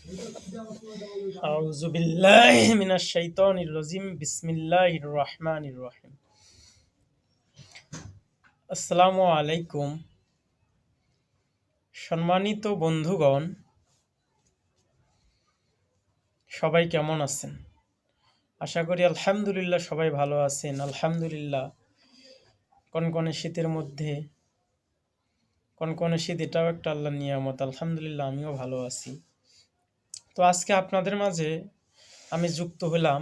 আউযু বিল্লাহি মিনাশ শাইতানির রাজিম। বিসমিল্লাহির রহমানির রহিম। আসসালামু আলাইকুম। সম্মানিত বন্ধুগণ, সবাই কেমন আছেন? আশা করি আলহামদুলিল্লাহ সবাই ভালো আছেন। আলহামদুলিল্লাহ, কনকনে শীতের মধ্যে কনকনে শীত এটাও একটা আল্লাহর নিয়ামত। আলহামদুলিল্লাহ আমিও ভালো আছি। তো আজকে আপনাদের মাঝে আমি যুক্ত হলাম।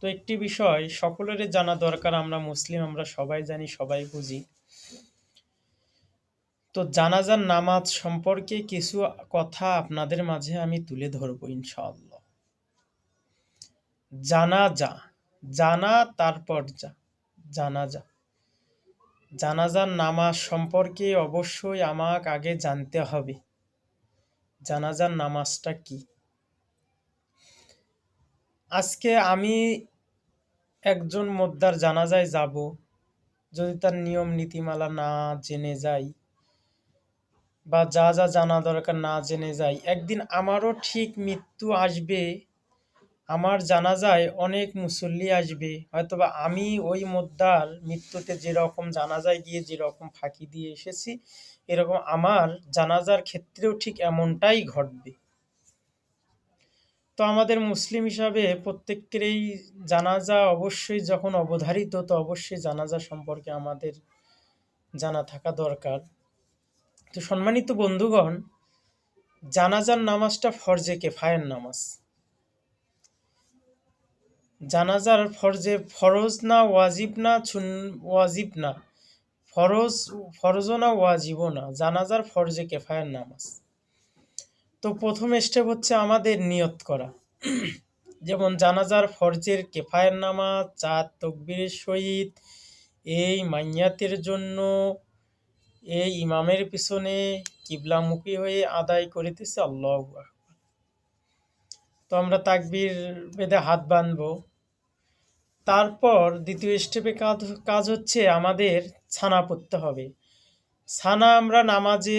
তো একটি বিষয় সকলেরই জানা দরকার। আমরা মুসলিম, আমরা সবাই জানি, সবাই বুঝি। তো জানাজার নামাজ সম্পর্কে কিছু কথা আপনাদের মাঝে আমি তুলে ধরবো ইনশাআল্লাহ। জানাজা, জানা তারপর জানাজা, জানাজার নামাজ সম্পর্কে অবশ্যই আমাকে আগে জানতে হবে জানাজার নামাজটা কি। আজকে আমি একজন মোদ্দার জানাজায় যাব, যদি তার নিয়ম নীতিমালা না জেনে যাই বা যা যা জানা দরকার না জেনে যাই, একদিন আমারও ঠিক মৃত্যু আসবে। আমার জানাজায় অনেক মুসল্লি আসবে, হয়তোবা আমি ওই মোদ্দার মৃত্যুতে যেরকম জানাজায় গিয়ে যেরকম ফাঁকি দিয়ে এসেছি, এরকম আমার জানাজার ক্ষেত্রেও ঠিক এমনটাই ঘটবে। তো আমাদের মুসলিম হিসাবে প্রত্যেকেরই জানাজা অবশ্যই যখন অবধারিত, তো অবশ্যই জানাজা সম্পর্কে আমাদের জানা থাকা দরকার। তো সম্মানিত বন্ধুগণ, জানাজার নামাজটা ফরজে কেফায়ের নামাজ। জানাজার ফরজ না ওয়াজিব না, ওয়াজিব না, ফরজও না ওয়াজিবও না, জানাজার ফরজে কেফায়ের নামাজ। তো প্রথম স্টেপ হচ্ছে আমাদের নিয়ত করা। যেমন জানাজার ফরজের কেফায়ের নামাজ 4 তাকবীরের সহিত এই মাইয়াতের জন্য এই ইমামের পিছনে কিবলামুখী হয়ে আদায় করিতেছে আল্লাহু আকবার। তো আমরা তাকবীর বেঁধে হাত বাঁধবো। তারপর দ্বিতীয় স্টেপে কাজ হচ্ছে আমাদের ছানা পড়তে হবে। ছানা আমরা নামাজে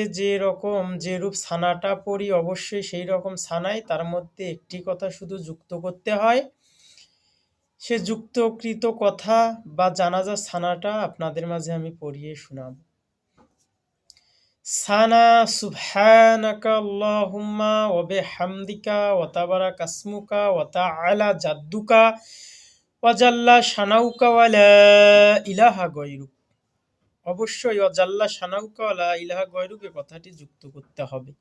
যেরূপ ছানাটা পড়ি, অবশ্যই সেই রকম ছানাই, তার মধ্যে একটি কথা শুধু যুক্ত করতে হয়। সে যুক্তকৃত কথা বা জানাজার ছানাটা আপনাদের মাঝে আমি পড়িয়ে শোনাব। সানা সুবহানাকা আল্লাহুম্মা ওয়া বিহামদিকা ওয়া তাবারাকা ইসমুকা ওয়া তাআলা জাদ্দুকা ওয়া জাল্লা শানাউকা ওয়া লা ইলাহা গায়রুক। অবশ্যই ওয়া জাল্লা শানাউকা ওয়া লা ইলাহা গায়রুক এ কথাটি যুক্ত করতে হবে।